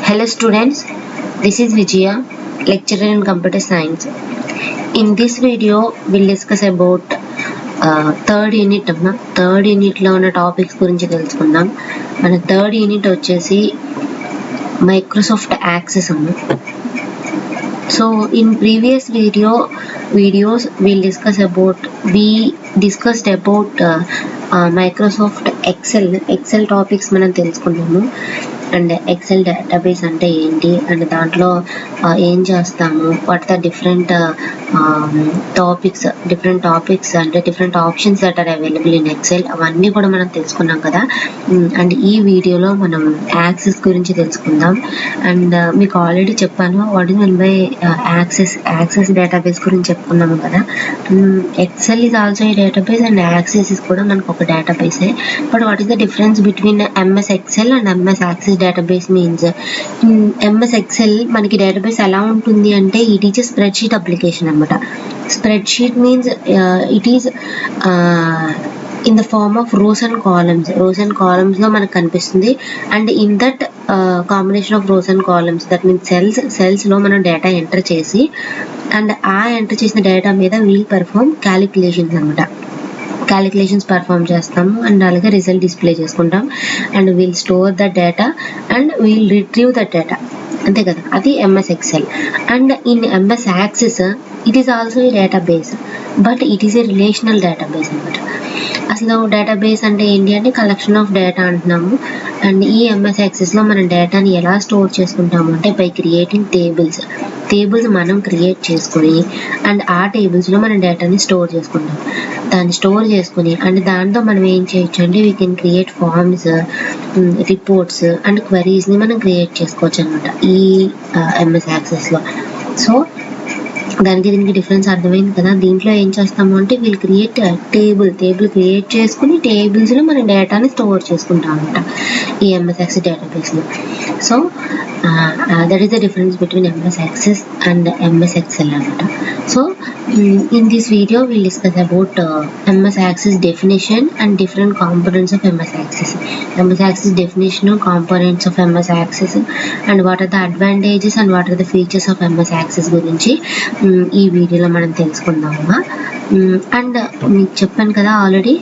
Hello students, this is Vijaya, lecturer in computer science. In this video, we'll discuss about third unit లో ఉన్న topics గురించి తెలుసుకుందాం. మన third unit వచ్చేసి Microsoft access అమ్మ. So in previous videos we discussed about Microsoft Excel topics మనం తెలుసుకున్నాము. And XL database అంటే ఏంటి, అండ్ దాంట్లో ఏం చేస్తాము, వాట్ ద డిఫరెంట్ టాపిక్స్ అంటే different options that are available in Excel, అవన్నీ కూడా మనం తెలుసుకున్నాం కదా. అండ్ ఈ వీడియోలో మనం యాక్సెస్ గురించి తెలుసుకుందాం. అండ్ మీకు ఆల్రెడీ చెప్పాను what is mean by Access database గురించి చెప్పుకున్నాము కదా. Excel is also a database and Access is కూడా మనకు ఒక డేటాబేసే. But what is the difference between MS Excel and MS Access database means MS Excel మనకి డేటాబేస్ ఎలా ఉంటుంది అంటే it is spreadsheet application అనమాట. Spreadsheet means it is in the form of rows and columns లో మనకు కనిపిస్తుంది. And in that combination of rows and columns, that means cells లో మనం డేటా ఎంటర్ చేసి అండ్ ఆ enter చేసిన data మీద వీల్ పెర్ఫార్మ్ క్యాలిక్యులేషన్స్ పర్ఫామ్ చేస్తాము. అండ్ అలాగే రిజల్ట్ డిస్ప్లే చేసుకుంటాం. And we'll store the data and we'll retrieve the data, అంతే కదా, అది MS Excel. And in MS Access it is also a database, but it is a relational database అనమాట. అసలు database అంటే ఏంటి అంటే కలెక్షన్ ఆఫ్ డేటా అంటున్నాము. And ఈ ఎంఎస్ యాక్సెస్లో మనం డేటాని ఎలా స్టోర్ చేసుకుంటాము అంటే బై క్రియేటింగ్ టేబుల్స్ మనం క్రియేట్ చేసుకుని అండ్ ఆ టేబుల్స్లో మనం డేటాని స్టోర్ చేసుకుంటాం. దాన్ని స్టోర్ చేసుకుని అండ్ దాంతో మనం ఏం చేయొచ్చు అంటే we can create forms, reports and క్వరీస్ని మనం క్రియేట్ చేసుకోవచ్చు అనమాట ఈ ఎంఎస్ యాక్సెస్లో. సో దానికి దీనికి డిఫరెన్స్ అర్థమైంది కదా. దీంట్లో ఏం చేస్తాము అంటే వీళ్ళు క్రియేట్ టేబుల్ క్రియేట్ చేసుకుని టేబుల్స్లో మన డేటాని స్టోర్ చేసుకుంటాం అనమాట ఈ ఎంఎస్ యాక్సెస్ డేటాబేస్లో. So that is the difference between MS Access and MS Excel అనమాట. So in this video we'll discuss about MS Access definition and different components of MS Access. MS Access definition, components of MS Access, and what are the advantages and what are the features of MS Access గురించి ఈ వీడియోలో మనం తెలుసుకుందామా. And మీకు చెప్పాను కదా already,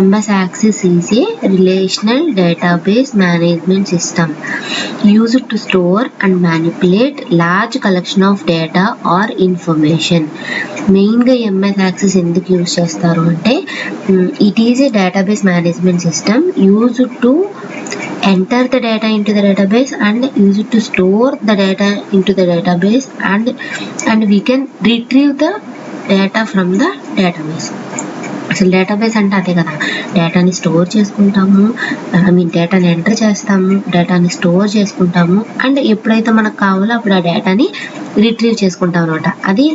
MS Access is a relational database management system used to store and manipulate large collection of data or information. మెయిన్గా MS access ఎందుకు యూజ్ చేస్తారు అంటే it is a database management system used to enter the data into the database and used to store the data into the database and we can retrieve the data from the database. అసలు database అంటే అదే కదా, డేటాని store చేసుకుంటాము, డేటాని enter చేస్తాము, డేటాని store చేసుకుంటాము అండ్ ఎప్పుడైతే మనకు కావాలో అప్పుడు ఆ డేటాని రిట్రీవ్ చేసుకుంటాం అనమాట. అది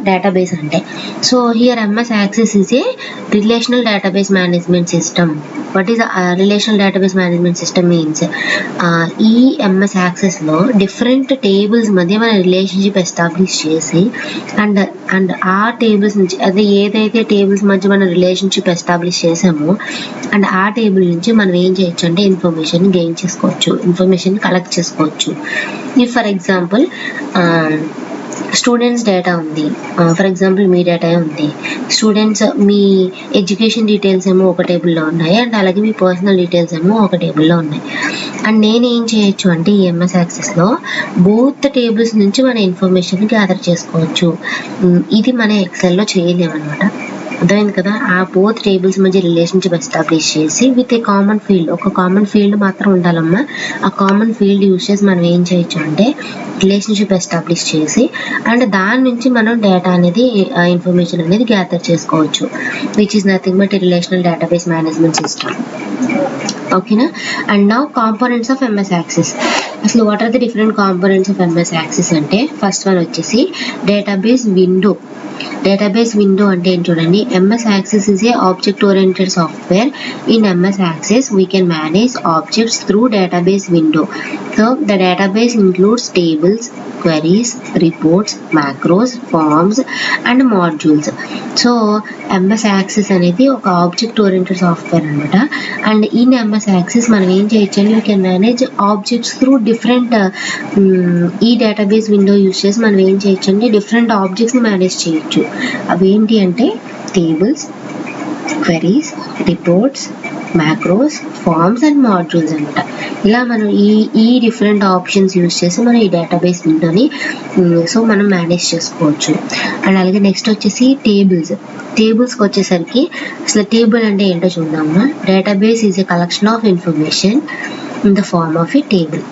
డేటాబేస్ అంటే. So here MS Access is A relational database management system. What is relational database management system means ఈ ఎంఎస్ యాక్సెస్లో డిఫరెంట్ టేబుల్స్ మధ్య మన రిలేషన్షిప్ ఎస్టాబ్లిష్ చేసి అండ్ ఆ టేబుల్స్ నుంచి అదే ఏదైతే టేబుల్స్ మధ్య మనం రిలేషన్షిప్ ఎస్టాబ్లిష్ చేసామో అండ్ ఆ టేబుల్ నుంచి మనం ఏం చేయొచ్చు అంటే ఇన్ఫర్మేషన్ గెయిన్ చేసుకోవచ్చు, ఇన్ఫర్మేషన్ కలెక్ట్ చేసుకోవచ్చు. If for example students data ఉంది, ఫర్ ఎగ్జాంపుల్ మీ డేటా ఉంది, స్టూడెంట్స్ మీ ఎడ్యుకేషన్ డీటెయిల్స్ ఏమో ఒక టేబుల్లో ఉన్నాయి అండ్ అలాగే మీ పర్సనల్ డీటెయిల్స్ ఏమో ఒక టేబుల్లో ఉన్నాయి. అండ్ నేను ఏం చేయొచ్చు అంటే ఈ ఎంఎస్ యాక్సెస్లో బోత్ టేబుల్స్ నుంచి మన ఇన్ఫర్మేషన్ గ్యాదర్ చేసుకోవచ్చు. ఇది మన ఎక్సెల్లో చేయలేమన్నమాట. అర్థమైంది కదా. ఆ బోత్ టేబుల్స్ మధ్య రిలేషన్షిప్ ఎస్టాబ్లిష్ చేసి విత్ ఏ కామన్ ఫీల్డ్, ఒక కామన్ ఫీల్డ్ మాత్రం ఉండాలమ్మా. ఆ కామన్ ఫీల్డ్ యూజ్ చేసి మనం ఏం చేయొచ్చు అంటే రిలేషన్షిప్ ఎస్టాబ్లిష్ చేసి అండ్ దాని నుంచి మనం డేటా అనేది ఇన్ఫర్మేషన్ అనేది గ్యాదర్ చేసుకోవచ్చు, which is nothing but a relational database management system. ఓకేనా. And now components of MS Access. అసలు what are the different components of MS Access అంటే ఫస్ట్ వన్ వచ్చేసి డేటాబేస్ విండో. డేటాబేస్ విండో అంటే ఏంటి చూడండి. MS Access is a object oriented software. In MS Access we can manage objects through database window. So the database includes tables, queries, reports, macros, forms and modules. సో MS access అనేది ఒక object oriented software అనమాట. And in MS access మనం ఏం చేయొచ్చు అంటే we can manage objects through different ఈ database window use చేసి మనం ఏం చేయొచ్చు అంటే డిఫరెంట్ ఆబ్జెక్ట్స్ని మేనేజ్ చేయొచ్చు. అవి ఏంటి అంటే tables, queries, reports, macros, forms and modules అనమాట. ఇలా మనం ఈ డిఫరెంట్ ఆప్షన్స్ యూస్ చేసి మనం ఈ డేటాబేస్ విండోని సో మనం మేనేజ్ చేసుకోవచ్చు. అండ్ అలాగే నెక్స్ట్ వచ్చేసి టేబుల్స్కి వచ్చేసరికి అసలు టేబుల్ అంటే ఏంటో చూద్దాము. Database is a collection of information in the form of a table.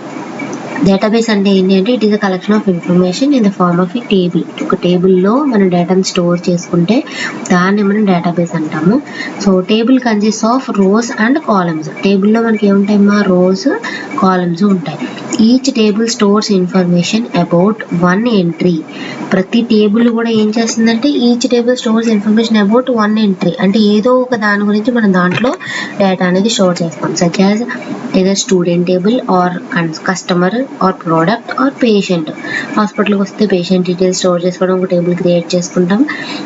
Database అంటే ఏంటి అంటే it is a collection of information in the form of a table. ఒక టేబుల్లో మనం డేటాను స్టోర్ చేసుకుంటే దాన్ని మనం డేటాబేస్ అంటాము. So table consist of rows and columns. టేబుల్లో మనకి ఏముంటాయమ్మా, రోస్, కాలమ్స్ ఉంటాయి. Each table stores information about one entry. ప్రతి టేబుల్ కూడా ఏం చేస్తుందంటే each table stores information about one entry, అంటే ఏదో ఒక దాని గురించి మనం దాంట్లో డేటా అనేది స్టోర్ చేస్తాం. Such as either student table or customer or product or patient. హాస్పిటల్కి వస్తే పేషెంట్ డీటెయిల్స్ స్టోర్ చేసుకోవడం ఒక టేబుల్ క్రియేట్ చేసుకుంటాం.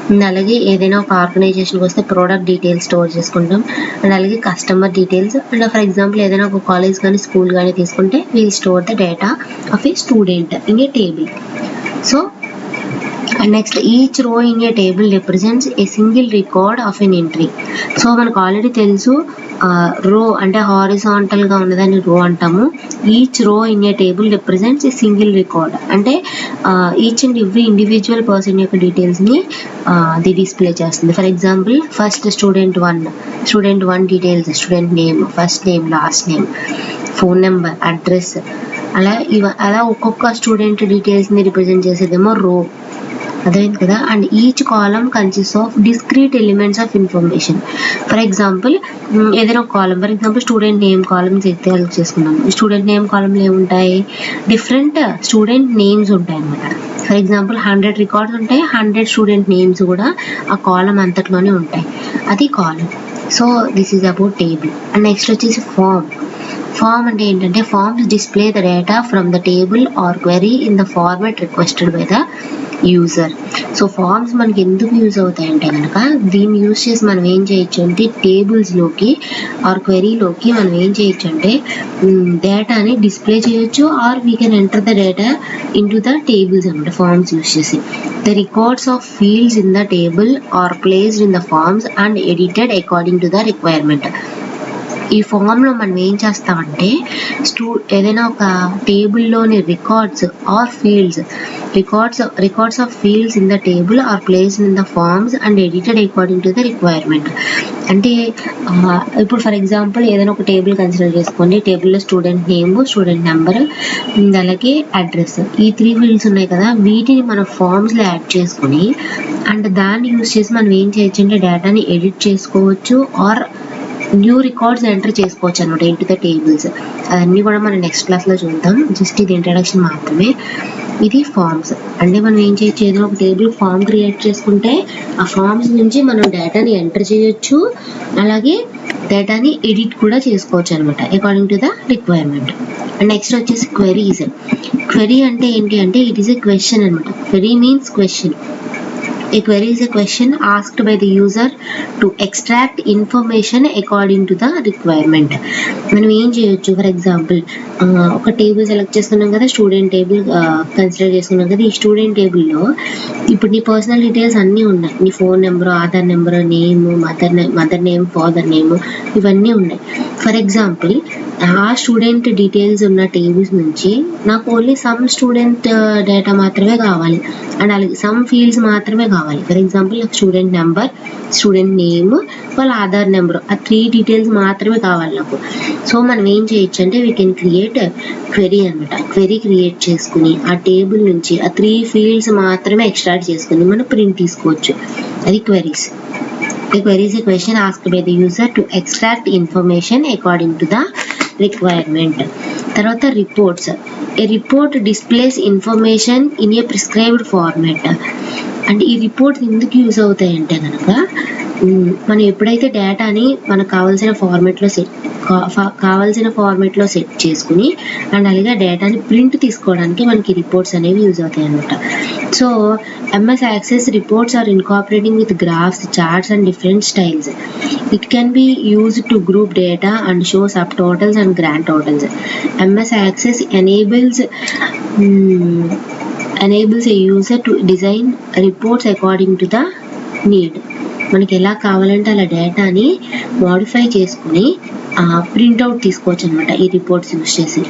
అండ్ అలాగే ఏదైనా ఒక ఆర్గనైజేషన్కి వస్తే ప్రోడక్ట్ డీటెయిల్స్ స్టోర్ చేసుకుంటాం. అండ్ అలాగే customer details. And for example ఏదైనా ఒక కాలేజ్ కానీ స్కూల్ కానీ తీసుకుంటే we'll store the data of a student in a table. So next each row in a table represents a single record of an entry. So మనకు already తెలుసు row అంటే హారిజాంటల్గా ఉన్నదాన్ని రో అంటాము. Each row in a table represents a single record, అంటే each and every individual person యొక్క డీటెయిల్స్ని అది display చేస్తుంది. For example first student one details, student name, first name, last name, phone number, address, అలా ఒక్కొక్క student డీటెయిల్స్ని represent చేసేదేమో రో. అర్థమైంది కదా. And each column consist of discrete elements of information. For example ఏదైనా ఒక column, for example student name column చేసుకున్నాం. Student name కాలమ్లో ఏముంటాయి, డిఫరెంట్ స్టూడెంట్ నేమ్స్ ఉంటాయి అన్నమాట. ఫర్ ఎగ్జాంపుల్ 100 రికార్డ్స్ ఉంటాయి, 100 స్టూడెంట్ నేమ్స్ కూడా ఆ కాలమ్ అంతట్లోనే ఉంటాయి. అది column. So this is about table. And next వచ్చేసి ఫార్మ్ అంటే ఏంటంటే forms display the data from the table or query in the format requested by the user. So forms మనకి ఎందుకు యూజ్ అవుతాయంటే కనుక దీన్ని యూజ్ చేసి మనం ఏం చేయొచ్చు అంటే టేబుల్స్లోకి ఆర్ క్వెరీలోకి మనం ఏం చేయొచ్చు అంటే డేటాని డిస్ప్లే చేయొచ్చు, or we can enter the data into the tables అనమాట ఫార్మ్స్ యూజ్ చేసి. The records of fields in the table are placed in the forms and edited according to the requirement. ఈ ఫామ్లో మనం ఏం చేస్తామంటే ఏదైనా ఒక టేబుల్లోని records or fields, records of fields in the table are placed in the forms and edited according to the requirement. అంటే ఇప్పుడు ఫర్ ఎగ్జాంపుల్ ఏదైనా ఒక టేబుల్ కన్సిడర్ చేసుకోండి. టేబుల్లో స్టూడెంట్ నేమ్, స్టూడెంట్ నెంబర్, అలాగే అడ్రస్, ఈ 3 ఫీల్డ్స్ ఉన్నాయి కదా. వీటిని మనం ఫార్మ్స్లో యాడ్ చేసుకుని అండ్ దాన్ని యూజ్ చేసి మనం ఏం చేయొచ్చు అంటే డేటాని ఎడిట్ చేసుకోవచ్చు ఆర్ న్యూ రికార్డ్స్ ఎంటర్ చేసుకోవచ్చు అనమాట ఇంటూ ద టేబుల్స్. అవన్నీ కూడా మనం నెక్స్ట్ క్లాస్లో చూద్దాం. జస్ట్ ఇది ఇంట్రడక్షన్ మాత్రమే. ఇది ఫార్మ్స్ అంటే మనం ఏం చేయొచ్చు, ఏదైనా ఒక టేబుల్ ఫామ్ క్రియేట్ చేసుకుంటే ఆ ఫార్మ్స్ నుంచి మనం డేటాని ఎంటర్ చేయొచ్చు, అలాగే డేటాని ఎడిట్ కూడా చేసుకోవచ్చు అనమాట according to the requirement. And next వచ్చేసి క్వెరీస్. క్వెరీ అంటే ఏంటి అంటే ఇట్ ఈస్ ఎ క్వశ్చన్ అనమాట. Query means question. A query is a question asked by the user to extract information according to the requirement. మనం ఏం చేయొచ్చు, for example ఒక table select చేసుకున్నాం కదా, స్టూడెంట్ టేబుల్ కన్సిడర్ చేసుకున్నాం కదా. ఈ స్టూడెంట్ టేబుల్లో ఇప్పుడు నీ పర్సనల్ డీటెయిల్స్ అన్నీ ఉన్నాయి. నీ phone number, Aadhaar number, name, mother name, father name, ఇవన్నీ ఉన్నాయి. ఫర్ ఎగ్జాంపుల్ ఆ స్టూడెంట్ డీటెయిల్స్ ఉన్న టేబుల్స్ నుంచి నాకు ఓన్లీ సమ్ స్టూడెంట్ డేటా మాత్రమే కావాలి అండ్ అలాగే సమ్ ఫీల్డ్స్ మాత్రమే కావాలి. ఫర్ ఎగ్జాంపుల్ నాకు స్టూడెంట్ నెంబర్, స్టూడెంట్ నేమ్, వాళ్ళ ఆధార్ నెంబర్, ఆ 3 డీటెయిల్స్ మాత్రమే కావాలి నాకు. సో మనం ఏం చేయొచ్చు అంటే వీ కెన్ క్రియేట్ క్వెరీ అనమాట. క్వెరీ క్రియేట్ చేసుకుని ఆ టేబుల్ నుంచి ఆ 3 ఫీల్డ్స్ మాత్రమే ఎక్స్ట్రాక్ట్ చేసుకుని మనం ప్రింట్ తీసుకోవచ్చు. అది queries. A query is a question asked by the user to extract information according to the requirement. తర్వాత reports. A report displays information in a prescribed format. అంటే ఈ రిపోర్ట్స్ ఎందుకు యూజ్ అవుతాయి అంటే కనుక మనం ఎప్పుడైతే డేటాని మనకు కావాల్సిన ఫార్మాట్లో సెట్ చేసుకుని అండ్ అలాగే డేటాని ప్రింట్ తీసుకోవడానికి మనకి రిపోర్ట్స్ అనేవి యూజ్ అవుతాయి అనమాట. So MS Access reports are incorporating with graphs, charts and different styles. It can be used to group data and show subtotals and grand totals. MS Access enables a user to design reports according to the need. మనకి ఎలా కావాలంటే అలా డేటాని modify చేసుకుని printout తీసుకోవచ్చు అనమాట ఈ reports use చేసి.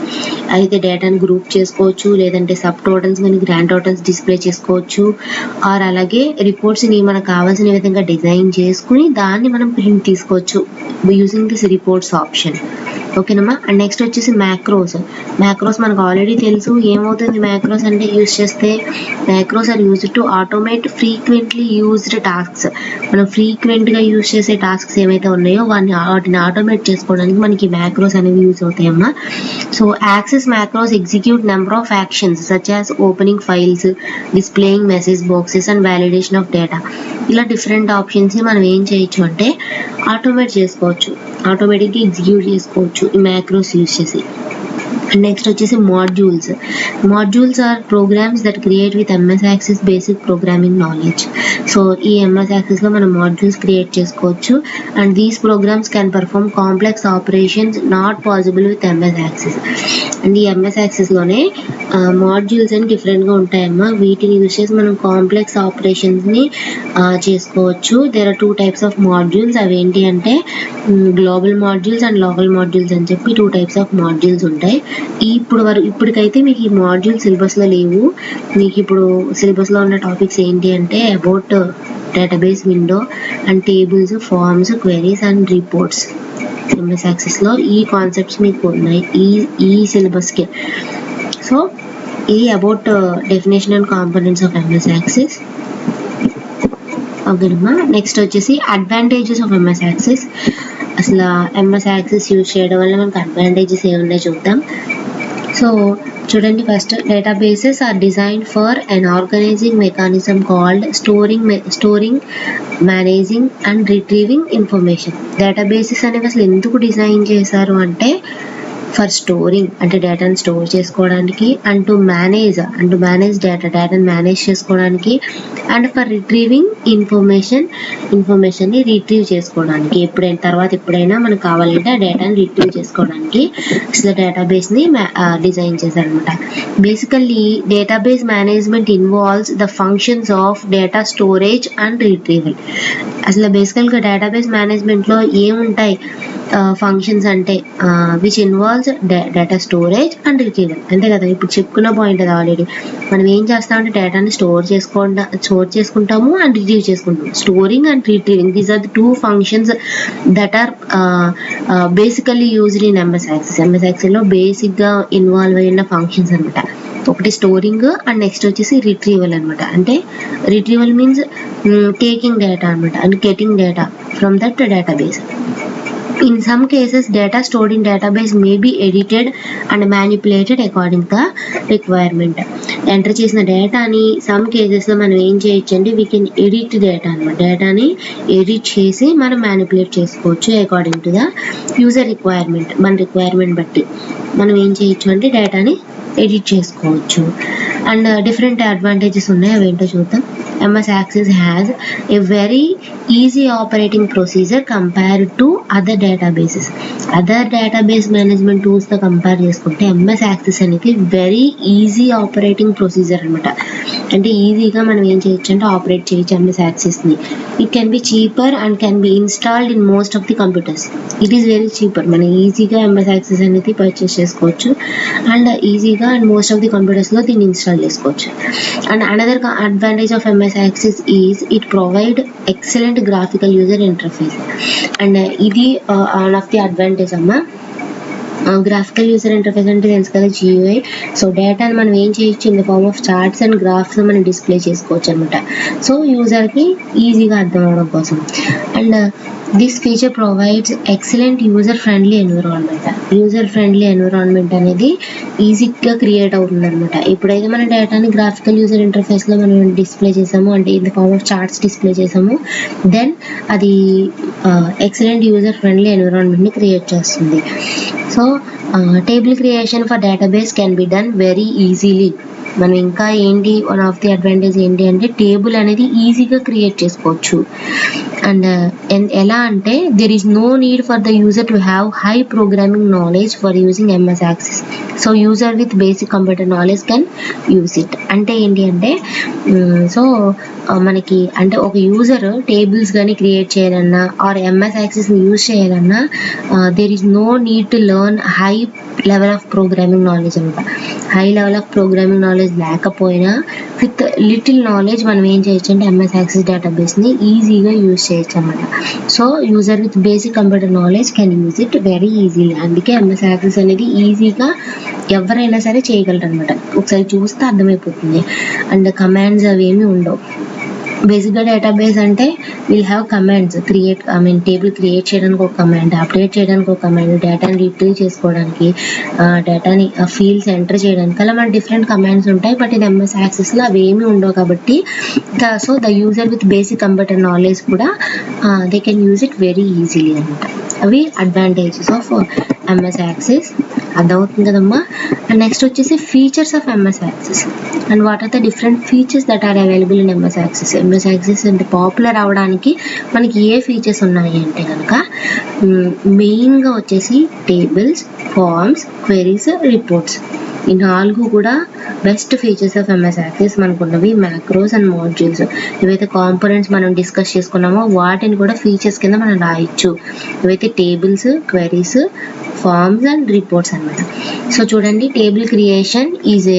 అయితే డేటాని గ్రూప్ చేసుకోవచ్చు, లేదంటే సబ్ టోటల్స్ కానీ గ్రాండ్ టోటల్స్ డిస్ప్లే చేసుకోవచ్చు, ఆర్ అలాగే రిపోర్ట్స్ని మనకు కావాల్సిన విధంగా డిజైన్ చేసుకుని దాన్ని మనం ప్రింట్ తీసుకోవచ్చు యూజింగ్ దిస్ రిపోర్ట్స్ ఆప్షన్. ఓకేనమ్మా. అండ్ నెక్స్ట్ వచ్చేసి మ్యాక్రోస్. మ్యాక్రోస్ మనకు ఆల్రెడీ తెలుసు ఏమవుతుంది మ్యాక్రోస్ అంటే యూజ్ చేస్తే. Macros are used to automate frequently used tasks. మనం ఫ్రీక్వెంట్గా యూజ్ చేసే టాస్క్స్ ఏమైతే ఉన్నాయో వాటిని ఆటోమేట్ చేసుకోవడానికి మనకి మ్యాక్రోస్ అనేవి యూజ్ అవుతాయమ్మా. So Access macros execute number of actions such as opening files, displaying message boxes and validation of data. ఇలా డిఫరెంట్ ఆప్షన్స్ మనం ఏం చేయొచ్చు అంటే ఆటోమేట్ చేసుకోవచ్చు, ఆటోమేటిక్గా ఎగ్జిక్యూట్ చేసుకోవచ్చు ఈ మ్యాక్రోస్ యూజ్ చేసి. నెక్స్ట్ వచ్చేసి modules. Modules are programs that create with MS Access basic programming knowledge. So ఈ ఎంఎస్ యాక్సెస్లో మనం మాడ్యూల్స్ క్రియేట్ చేసుకోవచ్చు. And these programs can perform complex operations not possible with MS Access. And ఈ MS యాక్సెస్లోనే modules అని డిఫరెంట్గా ఉంటాయమ్మా. వీటిని use చేసి మనం కాంప్లెక్స్ ఆపరేషన్స్ని చేసుకోవచ్చు. There are 2 types of modules. అవి ఏంటి అంటే global modules and local modules అని చెప్పి 2 టైప్స్ ఆఫ్ మాడ్యూల్స్ ఉంటాయి. ఇప్పటికైతే మీకు ఈ మాడ్యూల్ సిలబస్లో లేవు. మీకు ఇప్పుడు సిలబస్లో ఉన్న టాపిక్స్ ఏంటి అంటే about database window and tables, forms, queries and reports. MS యాక్సెస్లో ఈ కాన్సెప్ట్స్ మీకు ఉన్నాయి ఈ సిలబస్కి. సో ఇది about definition and components of MS Access. ఓకేనమ్మా. నెక్స్ట్ వచ్చేసి అడ్వాంటేజెస్ ఆఫ్ ఎంఎస్ యాక్సెస్. అసలు ఎంఎస్ యాక్సెస్ యూజ్ చేయడం వల్ల మనకు అడ్వాంటేజెస్ ఏమున్నాయో చూద్దాం. సో చూడండి, first databases are designed for an organizing mechanism called storing, managing and retrieving information. Databases అనేవి అసలు ఎందుకు డిజైన్ చేశారు అంటే ఫర్ స్టోరింగ్ అంటే డేటాను స్టోర్ చేసుకోవడానికి, అండ్ టు మేనేజ్ డేటాని మేనేజ్ చేసుకోవడానికి, అండ్ ఫర్ రిట్రీవింగ్ ఇన్ఫర్మేషన్ని రిట్రీవ్ చేసుకోవడానికి. ఎప్పుడైనా మనకు కావాలంటే ఆ డేటాని రిట్రీవ్ చేసుకోవడానికి అసలు డేటాబేస్ని డిజైన్ చేశారనమాట. Basically database management involves the functions of data storage and retrieval. అసలు బేసికల్గా డేటాబేస్ మేనేజ్మెంట్లో ఏముంటాయి ఫంక్షన్స్ అంటే which involves data storage and retrieval. అంతే కదా, ఇప్పుడు చెప్పుకున్న పాయింట్ అది ఆల్రెడీ. మనం ఏం చేస్తామంటే డేటాని స్టోర్ చేసుకుంటాము అండ్ రిట్రీవ్ చేసుకుంటాము. Storing and retrieving, these are the 2 functions that are basically used in MS Access. MS Access లో బేసిక్గా ఇన్వాల్వ్ అయిన ఫంక్షన్స్ అనమాట. ఒకటి స్టోరింగ్ అండ్ నెక్స్ట్ వచ్చేసి రిట్రీవల్ అనమాట. అంటే రిట్రీవల్ మీన్స్ టేకింగ్ డేటా అనమాట and getting data from that database. In some cases, data stored in database may be edited and manipulated according to the requirement. Enter చేసిన డేటాని some కేసెస్లో మనం ఏం చేయొచ్చు అంటే వీ కెన్ ఎడిట్ డేటా అనమాట. డేటాని ఎడిట్ చేసి మనం మ్యానిపులేట్ చేసుకోవచ్చు according to the user requirement. మన రిక్వైర్మెంట్ బట్టి మనం ఏం చేయొచ్చు అంటే డేటాని ఎడిట్ చేసుకోవచ్చు. అండ్ డిఫరెంట్ అడ్వాంటేజెస్ ఉన్నాయి, అవేంటో చూద్దాం. MS Access has a very easy operating procedure compared to other databases. Other database management టూల్స్తో కంపేర్ చేసుకుంటే MS Access అనేది వెరీ ఈజీ ఆపరేటింగ్ ప్రొసీజర్ అనమాట. అంటే ఈజీగా మనం ఏం చేయొచ్చు అంటే ఆపరేట్ చేయొచ్చు MS Accessని. It can be cheaper and can be installed in most of the computers. It is very cheaper. మనం ఈజీగా MS Access అనేది పర్చేస్ చేసుకోవచ్చు అండ్ ఈజీగా అండ్ మోస్ట్ ఆఫ్ ది కంప్యూటర్స్లో దీన్ని ఇన్స్టాల్ చేసుకోవచ్చు. And another advantage of MS Access is it provide excellent graphical user interface. And ఇది one of the advantage అమ్మా. గ్రాఫికల్ యూజర్ ఇంటర్ఫేస్ అంటే తెలుసు కదా, GUI. సో డేటాని మనం ఏం చేయొచ్చు in the form of charts and graphs మనం డిస్ప్లే చేసుకోవచ్చు అనమాట. సో యూజర్కి ఈజీగా అర్థం అవడం కోసం. And this feature provides excellent user friendly environment అనేది ఈజీగా క్రియేట్ అవుతుంది అనమాట. ఎప్పుడైతే మన డేటాని గ్రాఫికల్ యూజర్ ఇంటర్ఫేస్లో మనం డిస్ప్లే చేసాము అంటే in the form of charts display చేసాము, దెన్ అది ఎక్సలెంట్ యూజర్ ఫ్రెండ్లీ ఎన్విరాన్మెంట్ని క్రియేట్ చేస్తుంది. So table creation for database can be done very easily. మనం ఇంకా ఏంటి వన్ ఆఫ్ ది అడ్వాంటేజ్ ఏంటి అంటే టేబుల్ అనేది ఈజీగా క్రియేట్ చేసుకోవచ్చు. అండ్ ఎలా అంటే there is no need for the user to have high programming knowledge for using MS Access. So user with basic computer knowledge can use it. అంటే ఏంటి అంటే సో మనకి అంటే ఒక యూజర్ టేబుల్స్ కానీ క్రియేట్ చేయాలన్నా ఆర్ ఎంఎస్ యాక్సెస్ని use చేయాలన్నా there is no need to learn high level of programming knowledge అనమాట. High level of programming knowledge లేకపోయినా విత్ లిటిల్ నాలెడ్జ్ మనం ఏం చేయొచ్చు అంటే ఎంఎస్ యాక్సెస్ డేటాబేస్ని ఈజీగా యూజ్ చేయొచ్చు అనమాట. So user with basic computer knowledge can use it very easily. అందుకే ఎంఎస్ యాక్సెస్ అనేది ఈజీగా ఎవరైనా సరే చేయగలరు అనమాట. ఒకసారి చూస్తే అర్థమైపోతుంది. అండ్ కమాండ్స్ అవి ఏమీ ఉండవు. బేసిక్గా డేటాబేస్ అంటే will have commands table create చేయడానికి ఒక కమాండ్, అప్డేట్ చేయడానికి ఒక కమాండ్, డేటాని రిట్రీవ్ చేసుకోవడానికి, డేటాని ఫీల్డ్స్ ఎంటర్ చేయడానికి, అలా మన డిఫరెంట్ కమాండ్స్ ఉంటాయి. బట్ ఇది ఎంఎస్ యాక్సెస్లో అవి ఏమీ ఉండవు కాబట్టి so the user with basic computer knowledge కూడా they can use it very easily అనమాట. అవి అడ్వాంటేజెస్ ఆఫ్ ఎంఎస్ యాక్సెస్. అర్థమవుతుంది కదమ్మా. అండ్ నెక్స్ట్ వచ్చేసి features of MS Access and what are the different features that are available in MS Access. MS Access అంటే popular అవడానికి మనకి ఏ features ఉన్నాయి అంటే కనుక మెయిన్గా వచ్చేసి టేబుల్స్, ఫార్మ్స్, క్వెరీస్, రిపోర్ట్స్. ఈ 4 కూడా best features of MS Access మనకున్నవి. మ్యాక్రోస్ అండ్ మాడ్యూల్స్, ఇవైతే కాంపోనెంట్స్ మనం డిస్కస్ చేసుకున్నామో వాటిని కూడా ఫీచర్స్ కింద మనం రాయొచ్చు. ఇవైతే tables, queries, forms and reports అనమాట. సో చూడండి, table creation is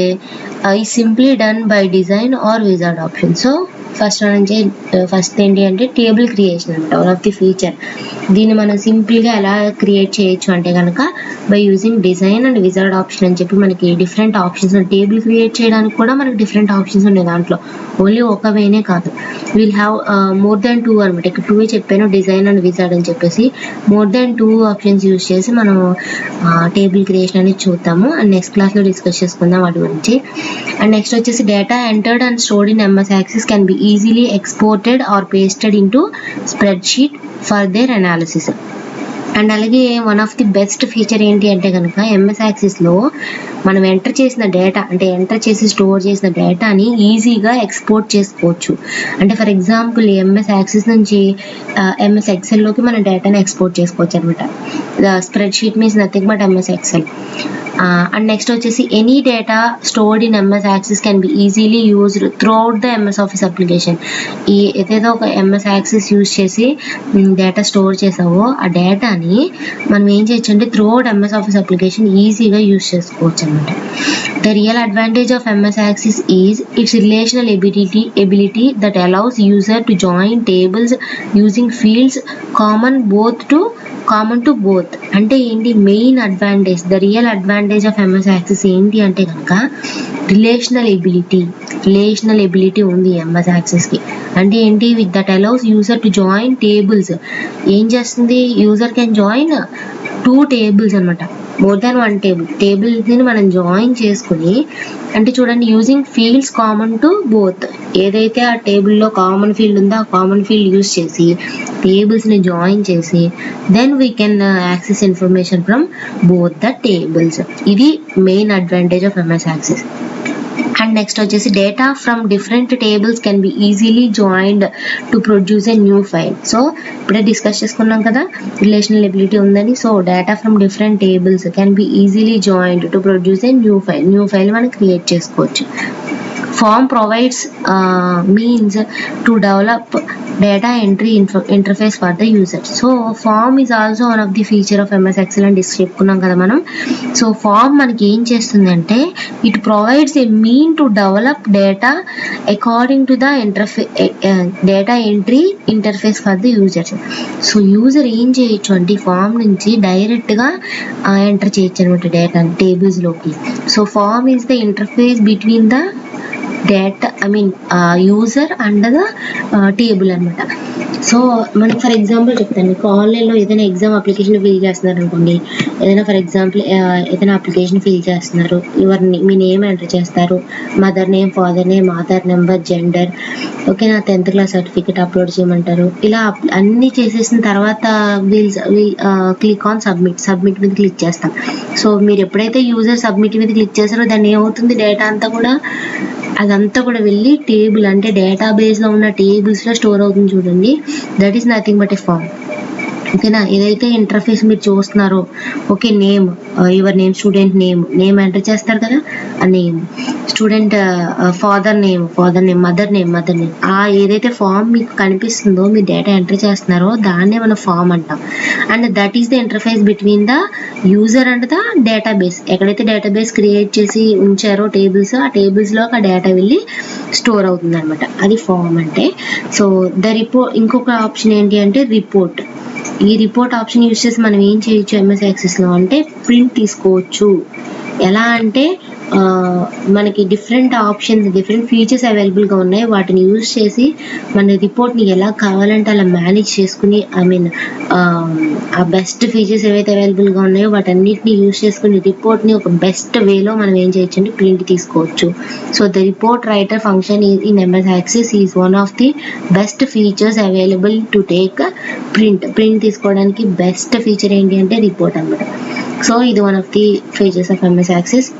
simply done by design or wizard option. So first ఏంటి అంటే టేబుల్ క్రియేషన్ అనమాట, వన్ ఆఫ్ ది ఫీచర్. దీన్ని మనం సింపుల్గా ఎలా క్రియేట్ చేయొచ్చు అంటే కనుక by using design and wizard option అని చెప్పి మనకి డిఫరెంట్ ఆప్షన్స్. టేబుల్ క్రియేట్ చేయడానికి కూడా మనకి డిఫరెంట్ ఆప్షన్స్ ఉన్నాయి దాంట్లో, ఓన్లీ ఒక వేనే కాదు. విల్ హ్యావ్ మోర్ దాన్ 2 అనమాట. ఇక్కడ 2 చెప్పాను, డిజైన్ అండ్ విజార్డ్ అని చెప్పేసి. మోర్ దాన్ 2 ఆప్షన్స్ యూజ్ చేసి మనం టేబుల్ క్రియేషన్ అనేది చూద్దాము. అండ్ నెక్స్ట్ క్లాస్లో డిస్కస్ చేసుకుందాం వాటి గురించి. అండ్ నెక్స్ట్ వచ్చేసి data entered and stored in MS Access can be easily exported or pasted into spreadsheet for their analysis. And అలాగే one of the best feature ఏంటి అంటే కనుక ఎంఎస్ యాక్సెస్లో మనం ఎంటర్ చేసి స్టోర్ చేసిన డేటాని ఈజీగా ఎక్స్పోర్ట్ చేసుకోవచ్చు. అంటే ఫర్ ఎగ్జాంపుల్ ఎంఎస్ యాక్సెస్ నుంచి ఎంఎస్ ఎక్సెల్లోకి మన డేటాని ఎక్స్పోర్ట్ చేసుకోవచ్చు అనమాట. Spreadsheet means nothing but MS Excel. And next వచ్చేసి any data stored in MS Access can be easily used throughout the MS Office application. ఏదైతే ఒక MS Access use చేసి డేటా స్టోర్ చేసావో ఆ డేటాని మనం ఏం చేయొచ్చు అంటే throughout MS Office application ఈజీగా యూజ్ చేసుకోవచ్చు అనమాట. The real advantage of MS Access is it's relational ability that allows user to join tables using fields common to both. అంటే ఏంటి main advantage, the real advantage of MS access ఏంటి అంటే కనుక relational ability ఉంది MS యాక్సెస్కి. అంటే ఏంటి, with that allows user to join tables. ఏం చేస్తుంది, యూజర్ కెన్ జాయిన్ 2 టేబుల్స్ అనమాట, మోర్ దాన్ 1 టేబుల్స్ని మనం జాయిన్ చేసుకుని, అంటే చూడండి using fields common to both. ఏదైతే ఆ టేబుల్లో కామన్ ఫీల్డ్ ఉందో ఆ కామన్ ఫీల్డ్ యూజ్ చేసి టేబుల్స్ని జాయిన్ చేసి then we can access information from both the tables. ఇది main advantage of MS Access. And next వచ్చేసి data from different tables can be easily joined to produce a new file. So ఇప్పుడే డిస్కస్ చేసుకున్నాం కదా relational ability ఉందని. So data from different tables can be easily joined to produce a new file మనం create చేసుకోవచ్చు. Form provides means to develop data entry interface for the user. So form is also one of the feature of MS Excel and చెప్పుకున్నాం కదా మనం. So form మనకి ఏం చేస్తుందంటే it provides a mean to develop data according to the data entry interface for the users. So user ఏం చేయొచ్చు అంటే form నుంచి డైరెక్ట్గా ఎంటర్ చేయొచ్చు అనమాట డేటా టేబుల్స్లోకి. So form is the interface between the data user and the table అనమాట. సో మనం ఫర్ ఎగ్జాంపుల్ చెప్తాను, మీకు ఆన్లైన్లో ఏదైనా ఎగ్జామ్ అప్లికేషన్ ఫిల్ చేస్తున్నారు అనుకోండి, ఏదైనా ఫర్ ఎగ్జాంపుల్ ఏదైనా అప్లికేషన్ ఫిల్ చేస్తున్నారు, మీ నేమ్ ఎంటర్ చేస్తారు, mother name, father name, Aadhaar number, gender, okay, నా 10th క్లాస్ సర్టిఫికేట్ అప్లోడ్ చేయమంటారు. ఇలా అన్నీ చేసేసిన తర్వాత క్లిక్ ఆన్ సబ్మిట్ మీద క్లిక్ చేస్తాం. సో మీరు ఎప్పుడైతే యూజర్ సబ్మిట్ మీద క్లిక్ చేస్తారో దాన్ని ఏమవుతుంది, డేటా అంతా కూడా అదంతా కూడా వెళ్ళి టేబుల్ అంటే డేటాబేస్లో ఉన్న టేబుల్స్లో స్టోర్ అవుతుంది చూడండి. That is nothing but a form. ఓకేనా, ఏదైతే ఇంటర్ఫేస్ మీరు చూస్తున్నారో, okay, name, your name, student name enter చేస్తారు కదా, ఆ name, student father name, mother name, ఆ ఏదైతే ఫామ్ మీకు కనిపిస్తుందో మీరు డేటా ఎంటర్ చేస్తున్నారో దాన్నే మనం ఫామ్ అంటాం. And that is the interface between the user and the database. ఎక్కడైతే డేటాబేస్ క్రియేట్ చేసి ఉంచారో టేబుల్స్, ఆ టేబుల్స్లో ఆ డేటా వెళ్ళి స్టోర్ అవుతుంది అనమాట. అది ఫామ్ అంటే. సో ఇంకొక ఆప్షన్ ఏంటి అంటే రిపోర్ట్. ఈ రిపోర్ట్ ఆప్షన్ యూజ్ చేసి మనం ఏం చేయొచ్చు ఎంఎస్ యాక్సెస్లో అంటే ప్రింట్ తీసుకోవచ్చు. ఎలా అంటే మనకి డిఫరెంట్ ఆప్షన్స్, డిఫరెంట్ ఫీచర్స్ అవైలబుల్గా ఉన్నాయి. వాటిని యూజ్ చేసి మన రిపోర్ట్ని ఎలా కావాలంటే అలా మేనేజ్ చేసుకుని, ఆ బెస్ట్ ఫీచర్స్ ఏవైతే అవైలబుల్గా ఉన్నాయో వాటన్నిటిని యూజ్ చేసుకుని రిపోర్ట్ని ఒక బెస్ట్ వేలో మనం ఏం చేయొచ్చు అంటే ప్రింట్ తీసుకోవచ్చు. So the report writer function in MS Access is one of the best features available to take print తీసుకోవడానికి బెస్ట్ ఫీచర్ ఏంటి అంటే రిపోర్ట్ అన్నమాట. సో ఇది one of the features of MS access.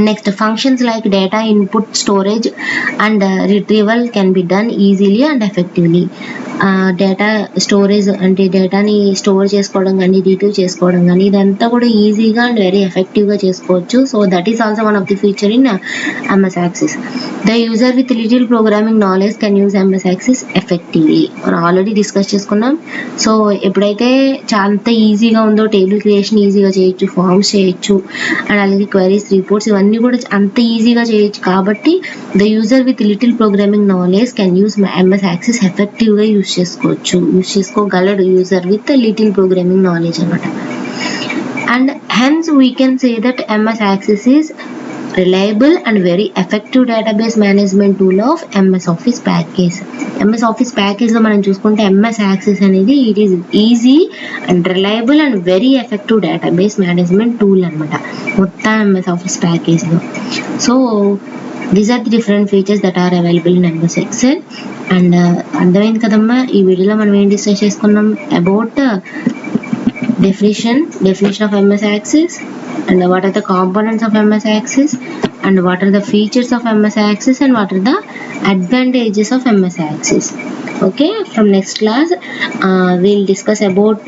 Next, functions like data input, storage and retrieval can be done easily and effectively. Data storage అంటే డేటాని store చేసుకోవడం కానీ, retrieve చేసుకోవడం కానీ, ఇదంతా కూడా ఈజీగా అండ్ వెరీ ఎఫెక్టివ్గా చేసుకోవచ్చు. So that is also one of the feature in MS access. The user with little programming knowledge can use MS access effectively. మనం ఆల్రెడీ డిస్కస్ చేసుకున్నాం. సో ఎప్పుడైతే అంత ఈజీగా ఉందో టేబుల్ క్రియేషన్ ఈజీగా చేయొచ్చు, ఫార్మ్స్ చేయొచ్చు, అండ్ అలాగే క్వైరీస్, రిపోర్ట్స్ ఇవన్నీ కూడా అంత ఈజీగా చేయొచ్చు. కాబట్టి the user with little programming knowledge can use MS Access ఎఫెక్టివ్గా యూజ్ చేసుకోగలడు user with little programming knowledge అనమాట. And hence we can say that MS Access is reliable and very effective database management tool of MS Office package. MS Office package లో మనం చూసుకుంటే MS Access అనేది it is easy and reliable and very effective database management tool అనమాట మొత్తం MS Office package లో. So these are the different features that are available in MS Excel. And అర్థమైంది కదమ్మా, ఈ వీడియోలో మనం ఏం డిస్కస్ చేసుకున్నాం about definition of MS Access, and what are the components of MS Access, and what are the features of MS Access, and what are the advantages of MS Access. Okay, from next class we'll discuss about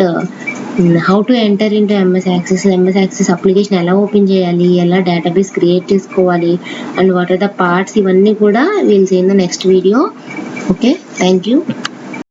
how to enter into MS Access application ఎలా open చేయాలి, ఎలా database create చేసుకోవాలి, and what are the parts, ఇవన్నీ కూడా we'll see in the next video. Okay, thank you.